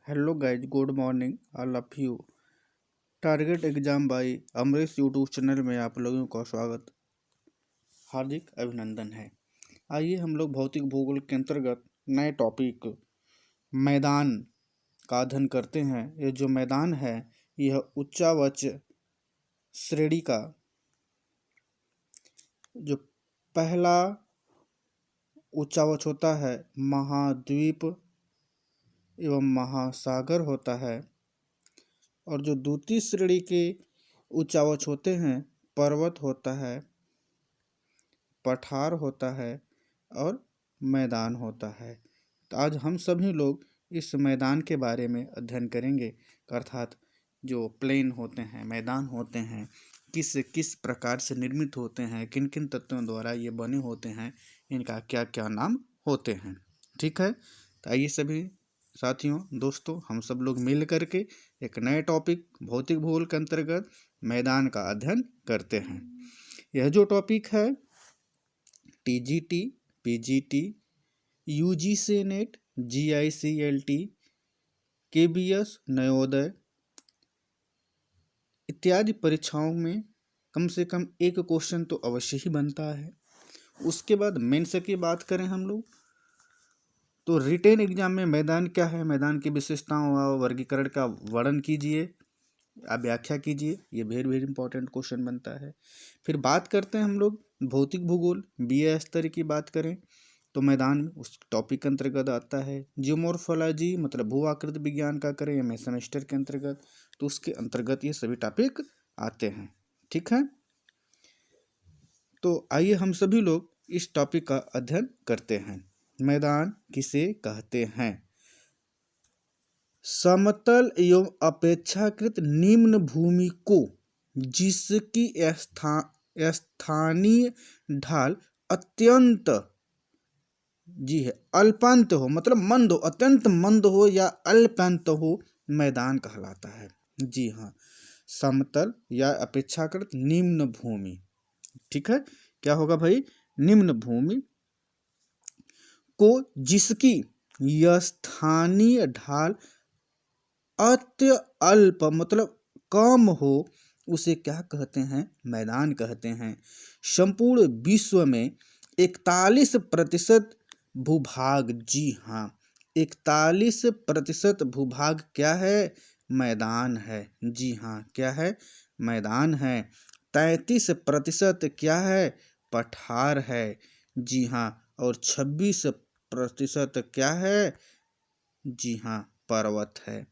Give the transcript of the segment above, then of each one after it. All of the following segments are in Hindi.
Hello guys, good morning all of you. Target exam by Amrish YouTube channel में आप लोगों का स्वागत, हार्दिक अभिनंदन है। आइए हम लोग भौतिक भूगोल के अंतर्गत नए टॉपिक मैदान का अध्ययन करते हैं। ये जो मैदान है यह उच्चावच श्रेणी का जो पहला उच्चावच होता है महाद्वीप एवं महासागर होता है, और जो द्वितीय श्रेणी के उच्चावच होते हैं पर्वत होता है, पठार होता है और मैदान होता है। तो आज हम सभी लोग इस मैदान के बारे में अध्ययन करेंगे, अर्थात जो प्लेन होते हैं, मैदान होते हैं, किस किस प्रकार से निर्मित होते हैं, किन किन तत्वों द्वारा ये बने होते हैं, इनका क्या क्या नाम होते हैं। ठीक है, तो आइए सभी साथियों, दोस्तों, हम सब लोग मिल करके एक नए टॉपिक भौतिक भूगोल के अंतर्गत मैदान का अध्ययन करते हैं। यह जो टॉपिक है TGT, PGT, UGC NET, GIC LT, KBS, Navodaya इत्यादि परीक्षाओं में कम से कम एक क्वेश्चन तो अवश्य ही बनता है। उसके बाद मेंस की बात करें हम लोग तो रिटेन एग्जाम में मैदान क्या है, मैदान की विशेषताओं व वर्गीकरण का वर्णन कीजिए, आप व्याख्या कीजिए। ये वेरी इंपॉर्टेंट क्वेश्चन बनता है। फिर बात करते हैं हम लोग भौतिक भूगोल बीए स्तर की बात करें तो मैदान उस टॉपिक के अंतर्गत आता है। जियोमॉर्फोलॉजी मतलब भू आकृति विज्ञान का करें एम सेमेस्टर के अंतर्गत, तो उसके अंतर्गत ये सभी टॉपिक आते हैं। ठीक है, तो आइए हम सभी लोग इस टॉपिक का अध्ययन करते हैं। मैदान किसे कहते हैं? समतल एवं अपेक्षाकृत निम्न भूमि को जिसकी स्थानीय ढाल अत्यंत अल्पांत हो, मतलब मंद हो, अत्यंत मंद हो या अल्पांत हो, मैदान कहलाता है। जी हाँ, समतल या अपेक्षाकृत निम्न भूमि। ठीक है, क्या होगा भाई? निम्न भूमि को जिसकी स्थानीय ढाल अत्य अल्प मतलब कम हो, उसे क्या कहते हैं? मैदान कहते हैं। संपूर्ण विश्व में 41% भूभाग, जी हाँ, 41% भूभाग क्या है? मैदान है। जी हाँ, क्या है? मैदान है। 33% क्या है? पठार है। जी हाँ, और 26% क्या है? जी हाँ, पर्वत है।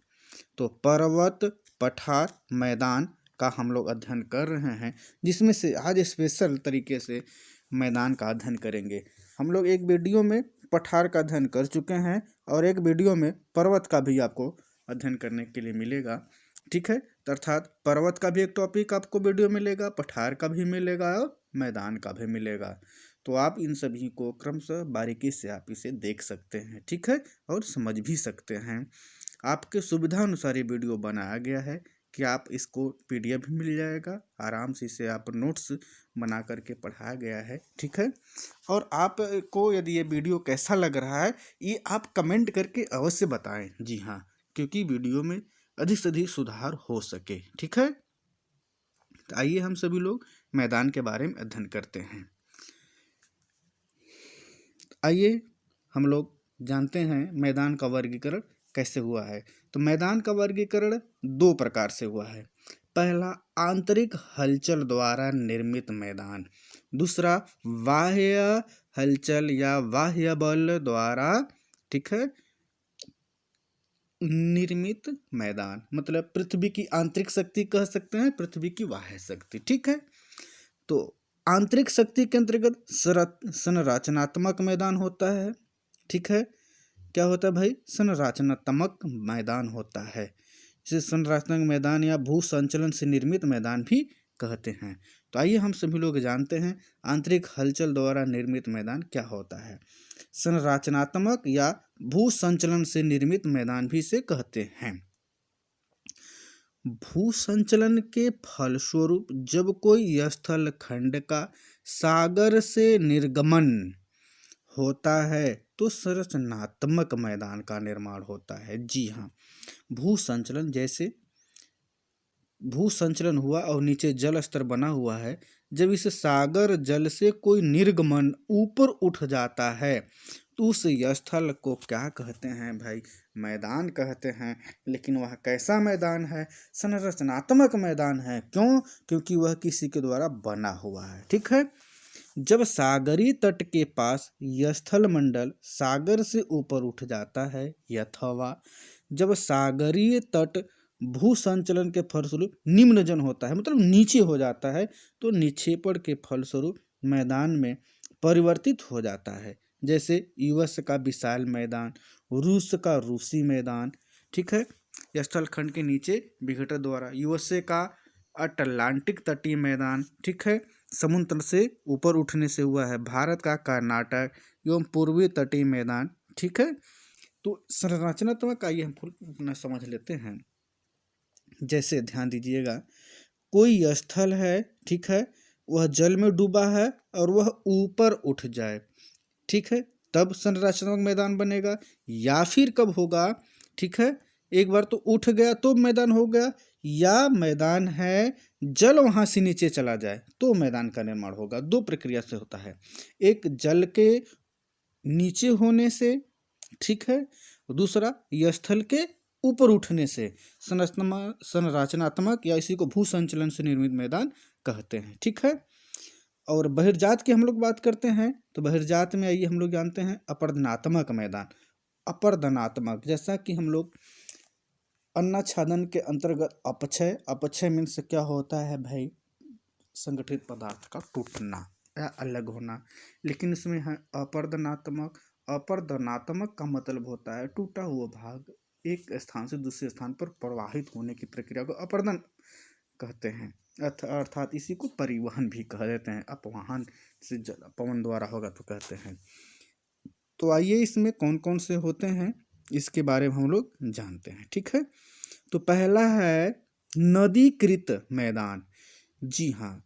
तो पर्वत, पठार, मैदान का हम लोग अध्ययन कर रहे हैं, जिसमें से आज स्पेशल तरीके से मैदान का अध्ययन करेंगे। हम लोग एक वीडियो में पठार का अध्ययन कर चुके हैं और एक वीडियो में पर्वत का भी आपको अध्ययन करने के लिए मिलेगा। ठीक है, अर्थात पर्वत का भी एक टॉपिक आपको वीडियो मिलेगा, पठार का भी मिलेगा और मैदान का भी मिलेगा। तो आप इन सभी को क्रमशः बारीकी से आप इसे देख सकते हैं। ठीक है, और समझ भी सकते हैं। आपके सुविधा अनुसार ये वीडियो बनाया गया है कि आप इसको पीडीएफ भी मिल जाएगा, आराम से इसे आप नोट्स बना करके पढ़ाया गया है। ठीक है, और आपको यदि ये वीडियो कैसा लग रहा है ये आप कमेंट करके अवश्य बताएं। जी हाँ, क्योंकि वीडियो में अधिक से अधिक सुधार हो सके। ठीक है, तो आइए हम सभी लोग मैदान के बारे में अध्ययन करते हैं। आइए हम लोग जानते हैं मैदान का वर्गीकरण कैसे हुआ है। तो मैदान का वर्गीकरण दो प्रकार से हुआ है। पहला, आंतरिक हलचल द्वारा निर्मित मैदान। दूसरा, बाह्य हलचल या बाह्य बल द्वारा, ठीक है, निर्मित मैदान। मतलब पृथ्वी की आंतरिक शक्ति कह सकते हैं, पृथ्वी की बाह्य शक्ति। ठीक है, तो आंतरिक शक्ति के अंतर्गत संरचनात्मक मैदान होता है। ठीक है, क्या होता है भाई? संरचनात्मक मैदान होता है, जिसे संरचनात्मक मैदान या भू संचलन से निर्मित मैदान भी कहते हैं। तो आइए हम सभी लोग जानते हैं आंतरिक हलचल द्वारा निर्मित मैदान क्या होता है। संरचनात्मक या भू संचलन से निर्मित मैदान भी इसे कहते हैं। भू संचलन के फलस्वरूप जब कोई स्थल खंड का सागर से निर्गमन होता है तो संरचनात्मक मैदान का निर्माण होता है। जी हाँ, भू संचलन, जैसे भू संचलन हुआ और नीचे जल स्तर बना हुआ है, जब इस सागर जल से कोई निर्गमन ऊपर उठ जाता है तो उस स्थल को क्या कहते हैं भाई? मैदान कहते हैं। लेकिन वह कैसा मैदान है? संरचनात्मक मैदान है। क्यों? क्योंकि वह किसी के द्वारा बना हुआ है। ठीक है। जब सागरी तट के पास यह स्थल मंडल सागर से ऊपर उठ जाता है, अथवा जब सागरीय तट भू संचलन के फलस्वरूप निम्नजन होता है, मतलब नीचे हो जाता है, तो निक्षेपण के फलस्वरूप मैदान में परिवर्तित हो जाता है। जैसे यूएस का विशाल मैदान, रूस का रूसी मैदान। ठीक है। स्थलखंड के नीचे विघटन द्वारा यूएसए का अटलांटिक तटीय मैदान। ठीक है। समुद्र से ऊपर उठने से हुआ है। भारत का कर्नाटक एवं पूर्वी तटीय मैदान। ठीक है। तो संरचनात्मक आइए हम अपना समझ लेते हैं। जैसे ध्यान दीजिएगा, कोई स्थल है, ठीक है, वह जल में डूबा है और वह ऊपर उठ जाए, ठीक है, तब संरचनात्मक मैदान बनेगा। या फिर कब होगा? ठीक है, एक बार तो उठ गया तो मैदान हो गया, या मैदान है जल वहां से नीचे चला जाए तो मैदान का निर्माण होगा। दो प्रक्रिया से होता है, एक जल के नीचे होने से, ठीक है, दूसरा यह स्थल के ऊपर उठने से। संरचनात्मक या इसी को भू संचलन से निर्मित मैदान कहते हैं। ठीक है। और बहिर्जात की हम लोग बात करते हैं तो बहिर्जात में आइए हम लोग जानते हैं अपरदनात्मक मैदान। अपरदनात्मक, जैसा कि हम लोग अन्नछादन के अंतर्गत अपक्षय, अपक्षय मीन्स क्या होता है भाई? संगठित पदार्थ का टूटना या अलग होना। लेकिन इसमें है अपरदनात्मक। अपरदनात्मक का मतलब होता है टूटा हुआ भाग एक स्थान से दूसरे स्थान पर प्रवाहित होने की प्रक्रिया को अपरदन कहते हैं। अर्थात इसी को परिवहन भी कह देते हैं। अपवाहन से पवन द्वारा होगा तो कहते हैं। तो आइए इसमें कौन कौन से होते हैं इसके बारे में हम लोग जानते हैं। ठीक है। तो पहला है नदीकृत मैदान। जी हाँ,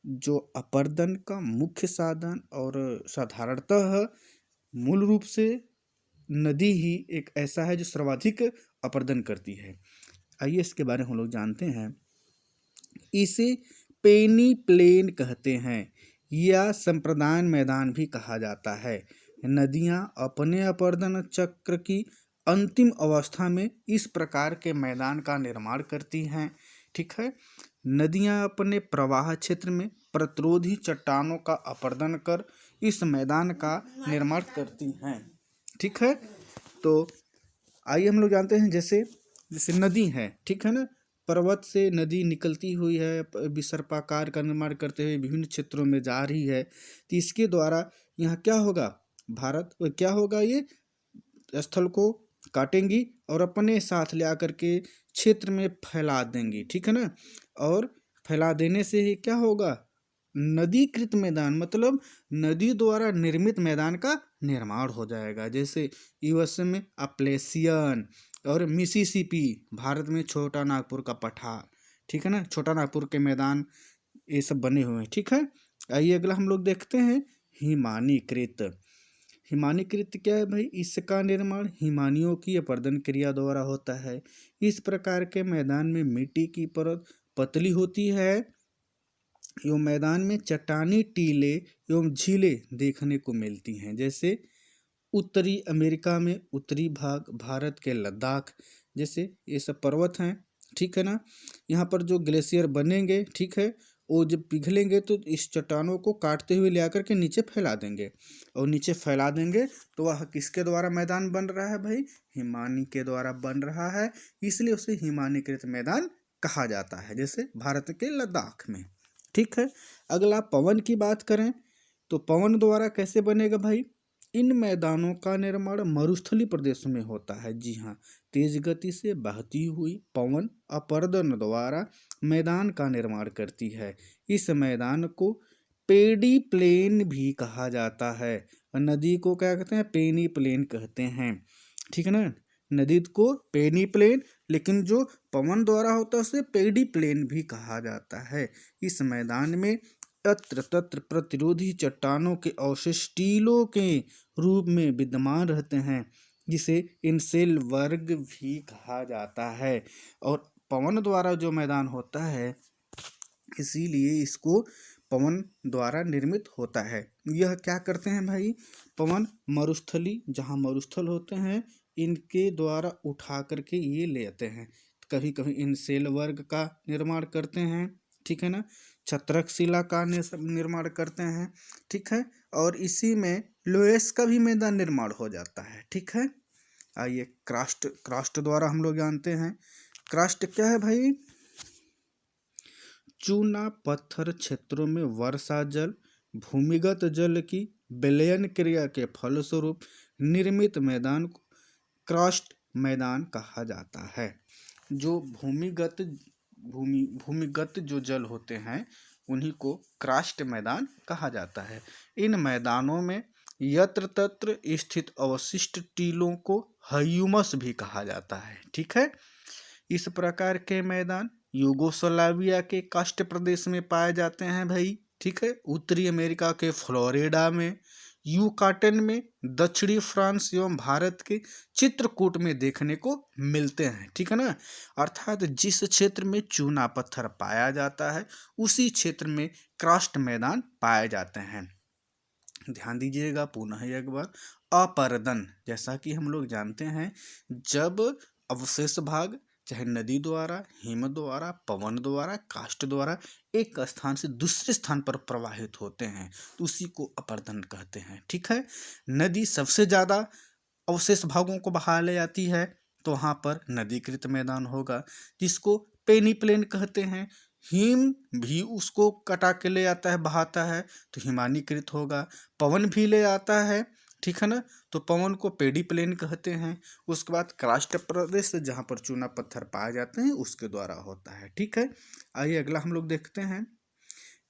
जो अपरदन का मुख्य साधन और साधारणतः मूल रूप से नदी ही एक ऐसा है जो सर्वाधिक अपरदन करती है। आइए इसके बारे में हम लोग जानते हैं। इसे पेनी प्लेन कहते हैं या संप्रदान मैदान भी कहा जाता है। नदियां अपने अपरदन चक्र की अंतिम अवस्था में इस प्रकार के मैदान का निर्माण करती हैं। ठीक है। नदियां अपने प्रवाह क्षेत्र में प्रतिरोधी चट्टानों का अपरदन कर इस मैदान का निर्माण करती हैं। ठीक है। तो आइए हम लोग जानते हैं, जैसे जैसे नदी है, ठीक है ना, पर्वत से नदी निकलती हुई है, विसर्पाकार का निर्माण करते हुए विभिन्न क्षेत्रों में जा रही है, तो इसके द्वारा यहाँ क्या होगा? भारत क्या होगा? ये स्थल को काटेंगी और अपने साथ ले आकर के क्षेत्र में फैला देंगी। ठीक है ना। और फैला देने से ही क्या होगा? नदीकृत मैदान, मतलब नदी द्वारा निर्मित मैदान का निर्माण हो जाएगा। जैसे यूएसए में अप्लेशियन और मिसिसिपी, भारत में छोटा नागपुर का पठार। ठीक है ना, छोटा नागपुर के मैदान ये सब बने हुए हैं। ठीक है। आइए अगला हम लोग देखते हैं हिमानीकृत। हिमानीकृत क्या है भाई? इसका निर्माण हिमानियों की अपरदन क्रिया द्वारा होता है। इस प्रकार के मैदान में मिट्टी की परत पतली होती है एवं मैदान में चट्टानी टीले एवं झीलें देखने को मिलती हैं। जैसे उत्तरी अमेरिका में उत्तरी भाग, भारत के लद्दाख, जैसे ये सब पर्वत हैं। ठीक है ना। यहाँ पर जो ग्लेशियर बनेंगे, ठीक है, वो जब पिघलेंगे तो इस चट्टानों को काटते हुए ले आकर के नीचे फैला देंगे, और नीचे फैला देंगे तो वह किसके द्वारा मैदान बन रहा है भाई? हिमानी के द्वारा बन रहा है, इसलिए उसे हिमानीकृत मैदान कहा जाता है, जैसे भारत के लद्दाख में। ठीक है। अगला पवन की बात करें तो पवन द्वारा कैसे बनेगा भाई? इन मैदानों का निर्माण मरुस्थलीय प्रदेशों में होता है। जी हाँ, तेज गति से बहती हुई पवन अपरदन द्वारा मैदान का निर्माण करती है। इस मैदान को पेडी प्लेन भी कहा जाता है। नदी को क्या कहते हैं? पेनी प्लेन कहते हैं। ठीक है ना। नदी को पेनी प्लेन, लेकिन जो पवन द्वारा होता है उसे पेडी प्लेन भी कहा जाता है। इस मैदान में यत्र तत्र प्रतिरोधी चट्टानों के अवशेष टीलों के रूप में विद्यमान रहते हैं, जिसे इनसेल वर्ग भी कहा जाता है। और पवन द्वारा जो मैदान होता है, इसीलिए इसको पवन द्वारा निर्मित होता है। यह क्या करते हैं भाई, पवन मरुस्थली, जहाँ मरुस्थल होते हैं, इनके द्वारा उठा करके ये ले आते हैं। कभी कभी इनसेल वर्ग का निर्माण करते हैं, ठीक है ना, छत्रक शिला का निर्माण करते हैं, ठीक है, और इसी में लोएस का भी मैदान निर्माण हो जाता है, ठीक है। आइए क्रास्ट द्वारा हम लोग जानते हैं। क्रास्ट क्या है भाई, चूना पत्थर क्षेत्रों में वर्षा जल, भूमिगत जल की विलयन क्रिया के फलस्वरूप निर्मित मैदान को क्रास्ट मैदान कहा जाता है। जो भूमिगत जो जल होते हैं, उन्हीं को क्रास्ट मैदान कहा जाता है। इन मैदानों में यत्र तत्र स्थित अवशिष्ट टीलों को ह्यूमस भी कहा जाता है, ठीक है। इस प्रकार के मैदान यूगोस्लाविया के कास्ट प्रदेश में पाए जाते हैं भाई, ठीक है। उत्तरी अमेरिका के फ्लोरिडा में, यूकाटन में, दक्षिणी फ्रांस एवं भारत के चित्रकूट में देखने को मिलते हैं, ठीक है ना। अर्थात जिस क्षेत्र में चूना पत्थर पाया जाता है, उसी क्षेत्र में क्रास्ट मैदान पाए जाते हैं। ध्यान दीजिएगा पुनः एक बार, अपरदन, जैसा कि हम लोग जानते हैं, जब अवशेष भाग चाहे नदी द्वारा, हिम द्वारा, पवन द्वारा, काष्ठ द्वारा एक स्थान से दूसरे स्थान पर प्रवाहित होते हैं, तो उसी को अपरदन कहते हैं, ठीक है। नदी सबसे ज़्यादा अवशेष भागों को बहा ले जाती है, तो वहाँ पर नदीकृत मैदान होगा, जिसको पेनीप्लेन कहते हैं। हिम भी उसको कटा के ले आता है, बहाता है, तो हिमानीकृत होगा। पवन भी ले आता है, ठीक है ना, तो पवन को पेडी प्लेन कहते हैं। उसके बाद क्रास्ट प्रदेश जहाँ पर चूना पत्थर पाए जाते हैं, उसके द्वारा होता है, ठीक है। आइए अगला हम लोग देखते हैं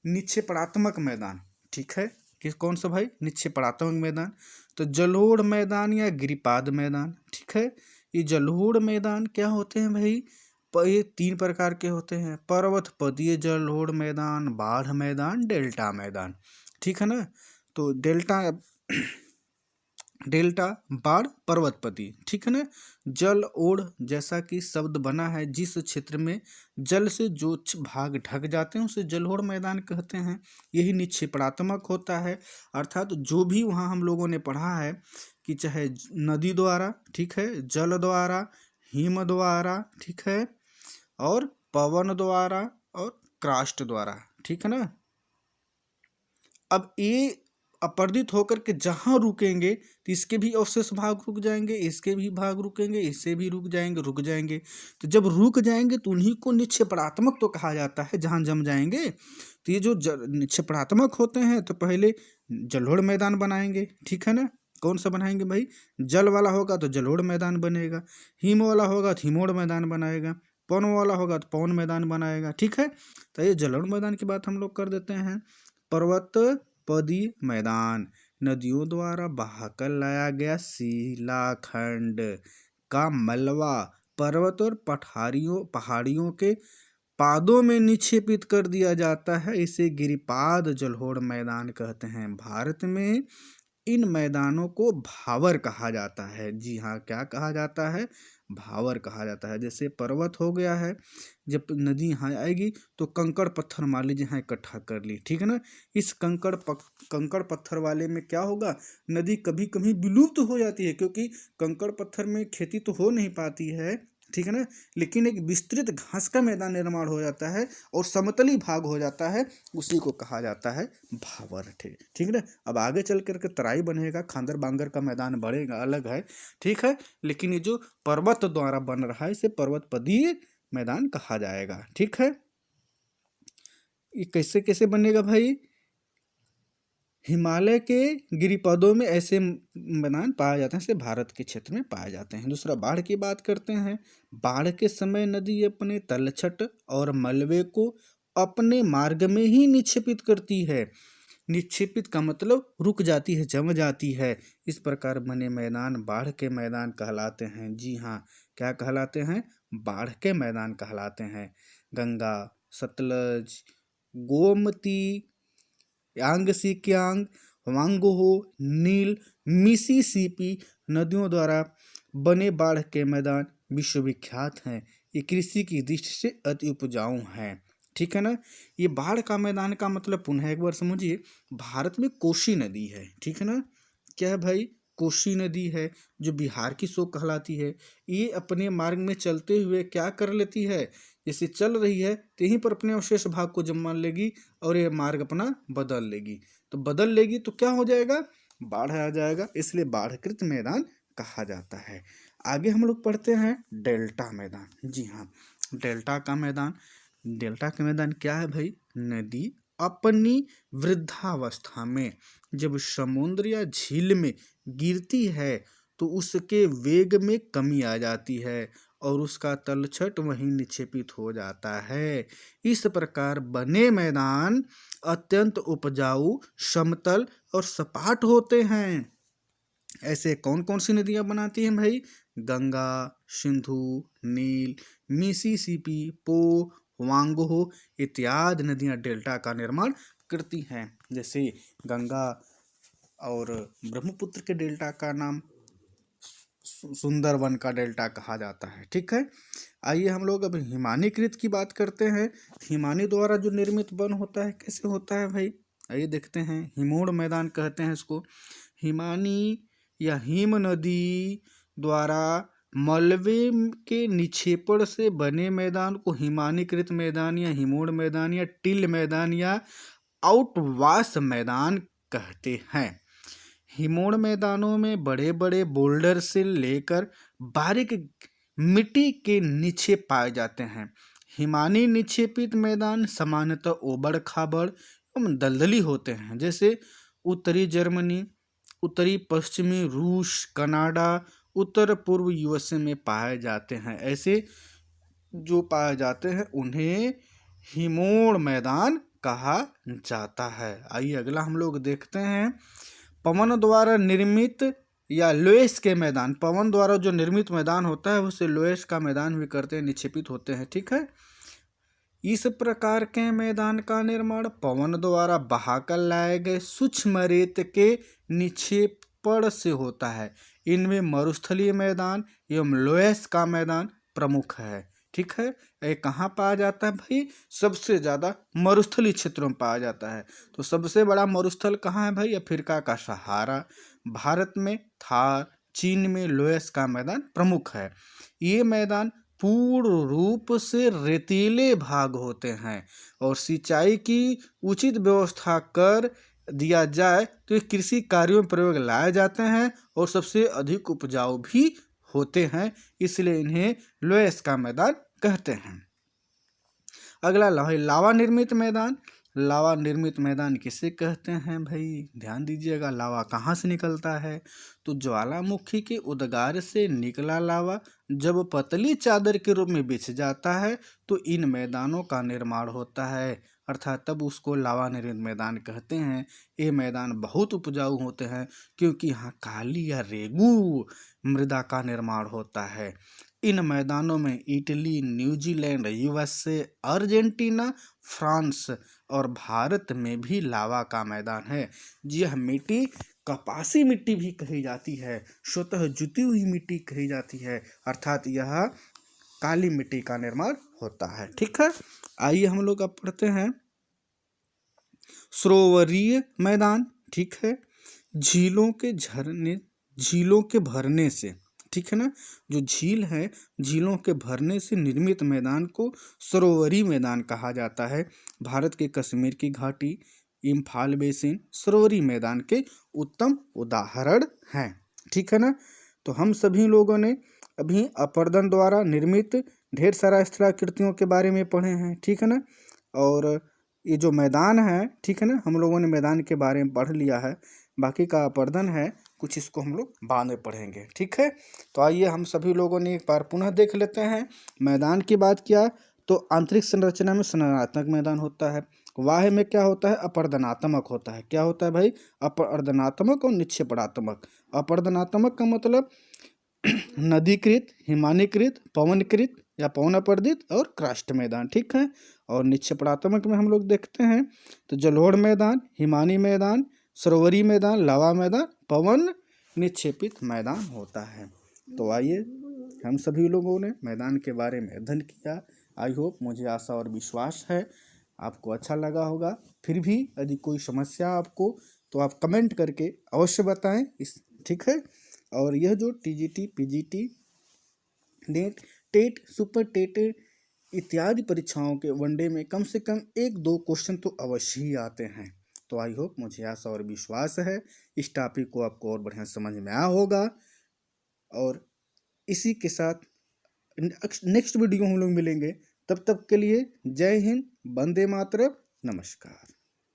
निक्षेपणात्मक मैदान, ठीक है। किस कौन सा भाई, निक्षेपणात्मक मैदान, तो जलोढ़ मैदान या गिरिपाद मैदान, ठीक है। ये जलोढ़ मैदान क्या होते हैं भाई, ये 3 प्रकार के होते हैं, पर्वतपदीय जलोढ़ मैदान, बाढ़ मैदान, डेल्टा मैदान, ठीक है ना। तो डेल्टा बाढ़ पर्वतपति, ठीक है ना। जल ओढ़, जैसा कि शब्द बना है, जिस क्षेत्र में जल से जो भाग ढक जाते हैं उसे जलोढ़ मैदान कहते हैं। यही निक्षेपणात्मक होता है, अर्थात जो भी वहाँ हम लोगों ने पढ़ा है कि चाहे नदी द्वारा, ठीक है, जल द्वारा, हिम द्वारा, ठीक है, और पवन द्वारा और क्रास्ट द्वारा, ठीक है ना। अब ये अपरदित होकर के जहाँ रुकेंगे, तो इसके भी अवशेष भाग रुक जाएंगे, इसके भी भाग रुकेंगे, इससे भी रुक जाएंगे। तो जब रुक जाएंगे तो उन्हीं को निक्षेपणात्मक तो कहा जाता है, जहाँ जम जाएंगे। तो ये जो निक्षेपणात्मक होते हैं, तो पहले जलोढ़ मैदान बनाएंगे, ठीक है ना। कौन सा बनाएंगे भाई, जल वाला होगा तो जलोढ़ मैदान बनेगा, हिम वाला होगा तो हिमोड़ मैदान बनाएगा, पवन वाला होगा तो पवन मैदान बनाएगा, ठीक है। तो ये जलोढ़ मैदान की बात हम लोग कर देते हैं। पर्वतपदीय मैदान, नदियों द्वारा बहाकर लाया गया शिलाखंड का मलबा पर्वत और पहाड़ियों के पादों में निक्षेपित कर दिया जाता है, इसे गिरिपाद जलोढ़ मैदान कहते हैं। भारत में इन मैदानों को भावर कहा जाता है। जी हाँ, क्या कहा जाता है, भावर कहा जाता है। जैसे पर्वत हो गया है, जब नदी यहाँ आएगी तो कंकड़ पत्थर मान लीजिए यहाँ इकट्ठा कर ली, ठीक है ना। इस कंकड़ पत्थर वाले में क्या होगा, नदी कभी कभी विलुप्त हो जाती है, क्योंकि कंकड़ पत्थर में खेती तो हो नहीं पाती है, ठीक है ना, लेकिन एक विस्तृत घास का मैदान निर्माण हो जाता है और समतली भाग हो जाता है, उसी को कहा जाता है भावर, ठीक है ना। अब आगे चल करके तराई बनेगा, खांदर बांगर का मैदान बढ़ेगा, अलग है, ठीक है। लेकिन ये जो पर्वत द्वारा बन रहा है, इसे पर्वतपदीय मैदान कहा जाएगा, ठीक है। ये कैसे कैसे बनेगा भाई, हिमालय के गिरिपदों में ऐसे मैदान पाए जाते हैं, ऐसे भारत के क्षेत्र में पाए जाते हैं। दूसरा, बाढ़ की बात करते हैं। बाढ़ के समय नदी अपने तलछट और मलबे को अपने मार्ग में ही निक्षेपित करती है। निक्षेपित का मतलब रुक जाती है, जम जाती है। इस प्रकार बने मैदान बाढ़ के मैदान कहलाते हैं। जी हाँ, क्या कहलाते हैं, बाढ़ के मैदान कहलाते हैं। गंगा, सतलज, गोमती, यांगसीकियांग, वांगहो, नील, मिसिसिपी नदियों द्वारा बने बाढ़ के मैदान विश्वविख्यात हैं। ये कृषि की दृष्टि से अति उपजाऊ हैं। ठीक है ना। ये बाढ़ का मैदान का मतलब पुनः एक बार समझिए, भारत में कोसी नदी है। ठीक है ना। क्या है भाई? कोसी नदी है जो बिहार की शोक कहलाती है। ये अपने मार्ग में चलते हुए क्या कर लेती है, जैसे चल रही है तो यहीं पर अपने अवशेष भाग को जब मान लेगी और ये मार्ग अपना बदल लेगी। तो बदल लेगी तो क्या हो जाएगा? बाढ़ आ जाएगा। इसलिए बाढ़कृत मैदान कहा जाता है। आगे हम लोग पढ़ते हैं डेल्टा मैदान। जी हाँ, डेल्टा का मैदान। डेल्टा का मैदान क्या है भाई? नदी अपनी वृद्धावस्था में जब समुद्र या झील में गिरती है तो उसके वेग में कमी आ जाती है और उसका तलछट वहीं निक्षेपित हो जाता है। इस प्रकार बने मैदान अत्यंत उपजाऊ, समतल और सपाट होते हैं। ऐसे कौन कौन सी नदियां बनाती हैं भाई? गंगा, सिंधु, नील, मिसिसिपी, पो, वांगहो इत्यादि नदियां डेल्टा का निर्माण करती हैं। जैसे गंगा और ब्रह्मपुत्र के डेल्टा का नाम सुंदरवन का डेल्टा कहा जाता है। ठीक है। आइए हम लोग अब हिमानीकृत की बात करते हैं। हिमानी द्वारा जो निर्मित वन होता है कैसे होता है भाई? आइए देखते हैं। हिमोड़ मैदान कहते हैं इसको। हिमानी या हिम नदी द्वारा मलबे के निक्षेपण से बने मैदान को हिमानीकृत मैदान या हिमोड़ मैदान या टिल मैदान या आउटवाश मैदान कहते हैं। हिमोड़ मैदानों में बड़े बड़े बोल्डर से लेकर बारीक मिट्टी के निक्षेप पाए जाते हैं। हिमानी निक्षेपित मैदान सामान्यतः ओबड़ खाबड़ एवं दलदली होते हैं। जैसे उत्तरी जर्मनी, उत्तरी पश्चिमी रूस, कनाडा, उत्तर पूर्व यूएसए में पाए जाते हैं। ऐसे जो पाए जाते हैं उन्हें हिमोड़ मैदान कहा जाता है। आइए अगला हम लोग देखते हैं पवन द्वारा निर्मित या लोएस के मैदान। पवन द्वारा जो निर्मित मैदान होता है उसे लोएस का मैदान भी करते हैं, निक्षेपित होते हैं। ठीक है। इस प्रकार के मैदान का निर्माण पवन द्वारा बहाकर लाए गए सूक्ष्म रेत के निक्षेपण से होता है। इनमें मरुस्थलीय मैदान एवं लोएस का मैदान प्रमुख है। ठीक है। ये कहाँ पाया जाता है भाई? सबसे ज़्यादा मरुस्थलीय क्षेत्रों में पाया जाता है। तो सबसे बड़ा मरुस्थल कहाँ है भाई? अफ्रीका का सहारा। भारत में थार, चीन में लोएस का मैदान प्रमुख है। ये मैदान पूर्ण रूप से रेतीले भाग होते हैं और सिंचाई की उचित व्यवस्था कर दिया जाए तो ये कृषि कार्यों में प्रयोग लाए जाते हैं और सबसे अधिक उपजाऊ भी होते हैं। इसलिए इन्हें लोएस का मैदान कहते हैं। अगला लावा निर्मित मैदान। लावा निर्मित मैदान किसे कहते हैं भाई? ध्यान दीजिएगा। लावा कहाँ से निकलता है? तो ज्वालामुखी के उद्गार से निकला लावा जब पतली चादर के रूप में बिछ जाता है तो इन मैदानों का निर्माण होता है, अर्थात तब उसको लावा निर्मित मैदान कहते हैं। ये मैदान बहुत उपजाऊ होते हैं क्योंकि यहाँ काली या रेगू मृदा का निर्माण होता है। इन मैदानों में Italy, New Zealand, USA, Argentina, France और भारत में भी लावा का मैदान है। यह मिट्टी कपासी मिट्टी भी कही जाती है, स्वतः जुती हुई मिट्टी कही जाती है, अर्थात यह काली मिट्टी का निर्माण होता है। ठीक है। आइए हम लोग अब पढ़ते हैं सरोवरीय मैदान। ठीक है। झीलों के भरने से, ठीक है ना, जो झील है झीलों के भरने से निर्मित मैदान को सरोवरी मैदान कहा जाता है। भारत के कश्मीर की घाटी, इम्फाल बेसिन सरोवरी मैदान के उत्तम उदाहरण हैं। ठीक है ना। तो हम सभी लोगों ने अभी अपरदन द्वारा निर्मित ढेर सारा स्थलाकृतियों के बारे में पढ़े हैं। ठीक है ना। और ये जो मैदान है, ठीक है ना, हम लोगों ने मैदान के बारे में पढ़ लिया है। बाकी का अपरदन है कुछ, इसको हम लोग बाद में पढ़ेंगे। ठीक है। तो आइए हम सभी लोगों ने एक बार पुनः देख लेते हैं। मैदान की बात किया तो आंतरिक संरचना में संरचनात्मक मैदान होता है। वाह्य में क्या होता है? अपर्दनात्मक होता है। क्या होता है भाई? अपर्दनात्मक और निक्षेपणात्मक। अपर्दनात्मक का मतलब नदीकृत, हिमानीकृत, पवनकृत या पवन अपर्दित और क्रस्ट मैदान। ठीक है। और निक्षेपणात्मक में हम लोग देखते हैं तो जलोढ़ मैदान, हिमानी मैदान, सरोवरी मैदान, लावा मैदान, पवन निक्षेपित मैदान होता है। तो आइए हम सभी लोगों ने मैदान के बारे में अध्ययन किया। आई होप, मुझे आशा और विश्वास है आपको अच्छा लगा होगा। फिर भी यदि कोई समस्या आपको तो आप कमेंट करके अवश्य बताएं ठीक है। और यह जो TGT, PGT, NET, TET, super TET इत्यादि परीक्षाओं के वनडे में कम से कम 1-2 क्वेश्चन तो अवश्य ही आते हैं। तो आई होप, मुझे आशा और विश्वास है इस टॉपिक को आपको और बढ़िया समझ में आया होगा। और इसी के साथ नेक्स्ट वीडियो हम लोग मिलेंगे। तब तक के लिए जय हिंद, वंदे मातरम, नमस्कार।